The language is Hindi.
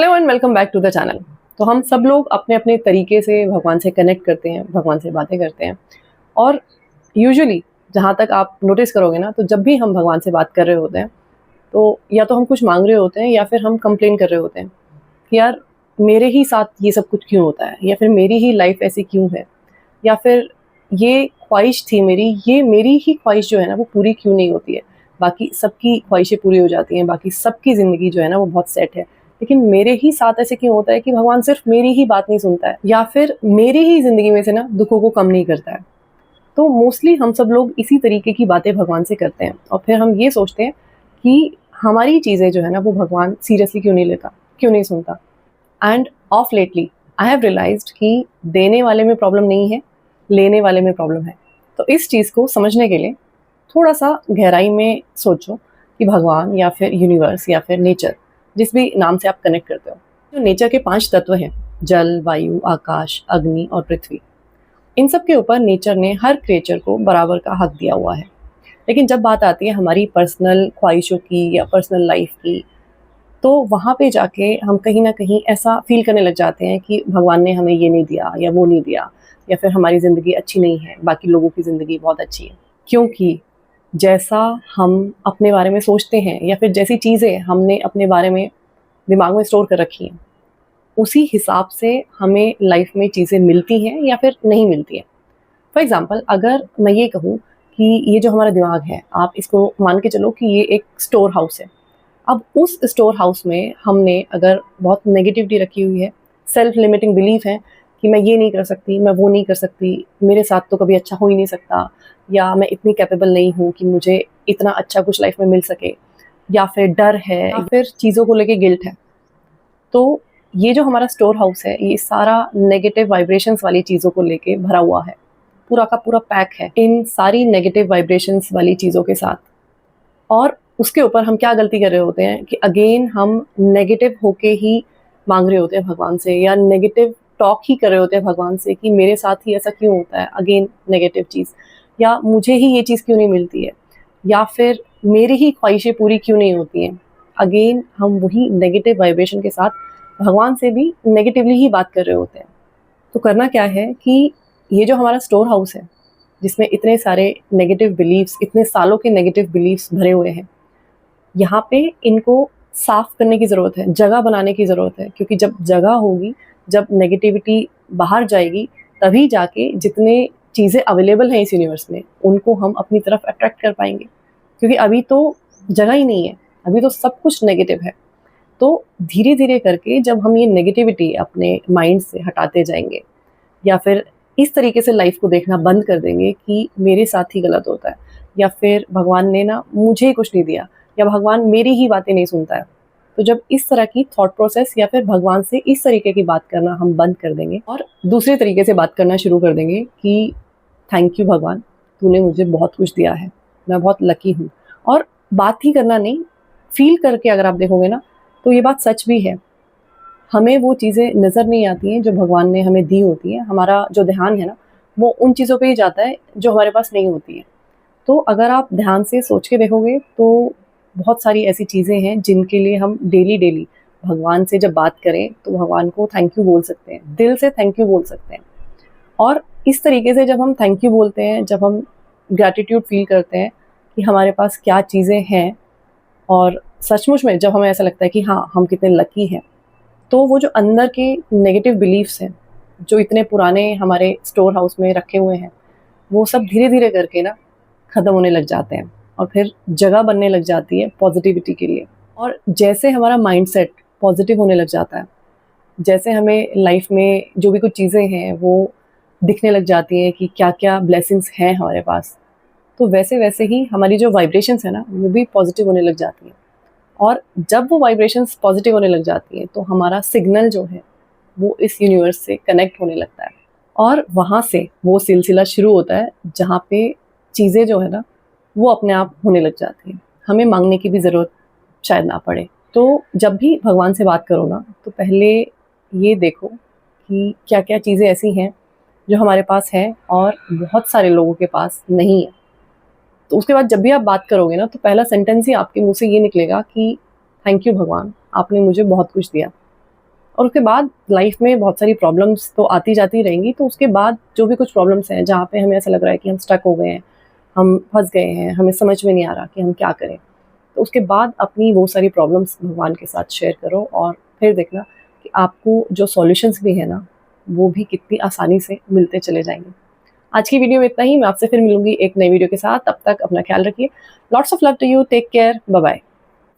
Hello and welcome back to the channel. तो हम सब लोग अपने अपने तरीके से भगवान से कनेक्ट करते हैं, भगवान से बातें करते हैं। और यूजुअली जहाँ तक आप नोटिस करोगे ना, तो जब भी हम भगवान से बात कर रहे होते हैं, तो या तो हम कुछ मांग रहे होते हैं या फिर हम कंप्लेन कर रहे होते हैं कि यार मेरे ही साथ ये सब कुछ क्यों होता है, या फिर मेरी ही लाइफ ऐसी क्यों है, या फिर ये ख्वाहिश थी मेरी, ये मेरी ही ख्वाहिश जो है ना वो पूरी क्यों नहीं होती है। बाकी सबकी ख्वाहिशें पूरी हो जाती हैं, बाकी सबकी ज़िंदगी जो है ना वो बहुत सेट है, लेकिन मेरे ही साथ ऐसे क्यों होता है कि भगवान सिर्फ मेरी ही बात नहीं सुनता है, या फिर मेरी ही ज़िंदगी में से ना दुखों को कम नहीं करता है। तो मोस्टली हम सब लोग इसी तरीके की बातें भगवान से करते हैं, और फिर हम ये सोचते हैं कि हमारी चीज़ें जो है ना वो भगवान सीरियसली क्यों नहीं लेता, क्यों नहीं सुनता। And of lately I have realised कि देने वाले में प्रॉब्लम नहीं है, लेने वाले में प्रॉब्लम है। तो इस चीज़ को समझने के लिए थोड़ा सा गहराई में सोचो कि भगवान या फिर यूनिवर्स या फिर नेचर, जिस भी नाम से आप कनेक्ट करते हो, जो नेचर के 5 तत्व हैं, जल, वायु, आकाश, अग्नि और पृथ्वी, इन सब के ऊपर नेचर ने हर क्रिएचर को बराबर का हक दिया हुआ है। लेकिन जब बात आती है हमारी पर्सनल ख्वाहिशों की या पर्सनल लाइफ की, तो वहाँ पे जाके हम कहीं न कहीं ऐसा फ़ील करने लग जाते हैं कि भगवान ने हमें ये नहीं दिया या वो नहीं दिया, या फिर हमारी ज़िंदगी अच्छी नहीं है, बाकी लोगों की ज़िंदगी बहुत अच्छी है। क्योंकि जैसा हम अपने बारे में सोचते हैं या फिर जैसी चीज़ें हमने अपने बारे में दिमाग में स्टोर कर रखी हैं, उसी हिसाब से हमें लाइफ़ में चीज़ें मिलती हैं या फिर नहीं मिलती हैं। फॉर एग्ज़ाम्पल, अगर मैं ये कहूँ कि ये जो हमारा दिमाग है, आप इसको मान के चलो कि ये एक स्टोर हाउस है। अब उस स्टोर हाउस में हमने अगर बहुत नेगेटिविटी रखी हुई है, सेल्फ लिमिटिंग बिलीफ है कि मैं ये नहीं कर सकती, मैं वो नहीं कर सकती, मेरे साथ तो कभी अच्छा हो ही नहीं सकता, या मैं इतनी कैपेबल नहीं हूँ कि मुझे इतना अच्छा कुछ लाइफ में मिल सके, या फिर डर है, या फिर चीज़ों को लेके गिल्ट है। तो ये जो हमारा स्टोर हाउस है, ये सारा नेगेटिव वाइब्रेशंस वाली चीज़ों को लेके भरा हुआ है, पूरा का पूरा पैक है इन सारी नेगेटिव वाइब्रेशंस वाली चीज़ों के साथ। और उसके ऊपर हम क्या गलती कर रहे होते हैं कि अगेन हम नेगेटिव होके ही मांग रहे होते हैं भगवान से, या नेगेटिव टॉक ही कर रहे होते हैं भगवान से कि मेरे साथ ही ऐसा क्यों होता है, अगेन नेगेटिव चीज़, या मुझे ही ये चीज़ क्यों नहीं मिलती है, या फिर मेरी ही ख्वाहिशें पूरी क्यों नहीं होती हैं। अगेन हम वही नेगेटिव वाइब्रेशन के साथ भगवान से भी नेगेटिवली ही बात कर रहे होते हैं। तो करना क्या है कि ये जो हमारा स्टोर हाउस है, जिसमें इतने सारे नेगेटिव बिलीफ्स, इतने सालों के नेगेटिव बिलीफ्स भरे हुए हैं, यहाँ पे इनको साफ़ करने की ज़रूरत है, जगह बनाने की ज़रूरत है। क्योंकि जब जगह होगी, जब नेगेटिविटी बाहर जाएगी, तभी जाके जितने चीज़ें अवेलेबल हैं इस यूनिवर्स में, उनको हम अपनी तरफ अट्रैक्ट कर पाएँगे। क्योंकि अभी तो जगह ही नहीं है, अभी तो सब कुछ नेगेटिव है। तो धीरे-धीरे करके जब हम ये नेगेटिविटी अपने माइंड से हटाते जाएँगे, या फिर इस तरीके से लाइफ़ को देखना बंद कर देंगे कि मेरे साथ ही गलत होता है, या फिर भगवान ने ना मुझे ही कुछ नहीं दिया, या भगवान मेरी ही बातें नहीं सुनता है। तो जब इस तरह की थॉट प्रोसेस या फिर भगवान से इस तरीके की बात करना हम बंद कर देंगे, और दूसरे तरीके से बात करना शुरू कर देंगे कि थैंक यू भगवान, तूने मुझे बहुत कुछ दिया है, मैं बहुत लकी हूँ। और बात ही करना नहीं, फ़ील करके अगर आप देखोगे ना, तो ये बात सच भी है। हमें वो चीज़ें नज़र नहीं आती हैं जो भगवान ने हमें दी होती हैं। हमारा जो ध्यान है ना, वो उन चीज़ों पे ही जाता है जो हमारे पास नहीं होती हैं। तो अगर आप ध्यान से सोच के देखोगे, तो बहुत सारी ऐसी चीज़ें हैं जिनके लिए हम डेली भगवान से जब बात करें, तो भगवान को थैंक यू बोल सकते हैं, दिल से थैंक यू बोल सकते हैं। और इस तरीके से जब हम थैंक यू बोलते हैं, जब हम ग्रैटिट्यूड फ़ील करते हैं कि हमारे पास क्या चीज़ें हैं, और सचमुच में जब हमें ऐसा लगता है कि हाँ, हम कितने लकी हैं, तो वो जो अंदर के नेगेटिव बिलीफ्स हैं, जो इतने पुराने हमारे स्टोर हाउस में रखे हुए हैं, वो सब धीरे-धीरे करके ना ख़त्म होने लग जाते हैं, और फिर जगह बनने लग जाती है पॉज़िटिविटी के लिए। और जैसे हमारा माइंडसेट पॉज़िटिव होने लग जाता है, जैसे हमें लाइफ़ में जो भी कुछ चीज़ें हैं, वो दिखने लग जाती हैं कि क्या-क्या ब्लेसिंग्स हैं हमारे पास, तो वैसे-वैसे ही हमारी जो वाइब्रेशंस है ना, वो भी पॉज़िटिव होने लग जाती हैं। और जब वो वाइब्रेशंस पॉज़िटिव होने लग जाती हैं, तो हमारा सिग्नल जो है, वो इस यूनिवर्स से कनेक्ट होने लगता है, और वहाँ से वो सिलसिला शुरू होता है, जहाँ पे चीज़ें जो है ना, वो अपने आप होने लग जाती हैं। हमें माँगने की भी ज़रूरत शायद ना पड़े। तो जब भी भगवान से बात करो ना, तो पहले ये देखो कि क्या-क्या चीज़ें ऐसी हैं, जो हमारे पास है और बहुत सारे लोगों के पास नहीं है। तो उसके बाद जब भी आप बात करोगे ना, तो पहला सेंटेंस ही आपके मुँह से ये निकलेगा कि थैंक यू भगवान, आपने मुझे बहुत कुछ दिया। और उसके बाद लाइफ में बहुत सारी प्रॉब्लम्स तो आती जाती रहेंगी, तो उसके बाद जो भी कुछ प्रॉब्लम्स हैं जहाँ पे हमें ऐसा लग रहा है कि हम स्टक हो गए हैं, हम फंस गए हैं, हमें समझ में नहीं आ रहा कि हम क्या करें, तो उसके बाद अपनी वो सारी प्रॉब्लम्स भगवान के साथ शेयर करो और फिर देखना कि आपको जो सॉल्यूशंस भी है ना, वो भी कितनी आसानी से मिलते चले जाएंगे। आज की वीडियो में इतना ही। मैं आपसे फिर मिलूंगी एक नई वीडियो के साथ। तब तक अपना ख्याल रखिए। Lots of love to you. Take care. Bye bye.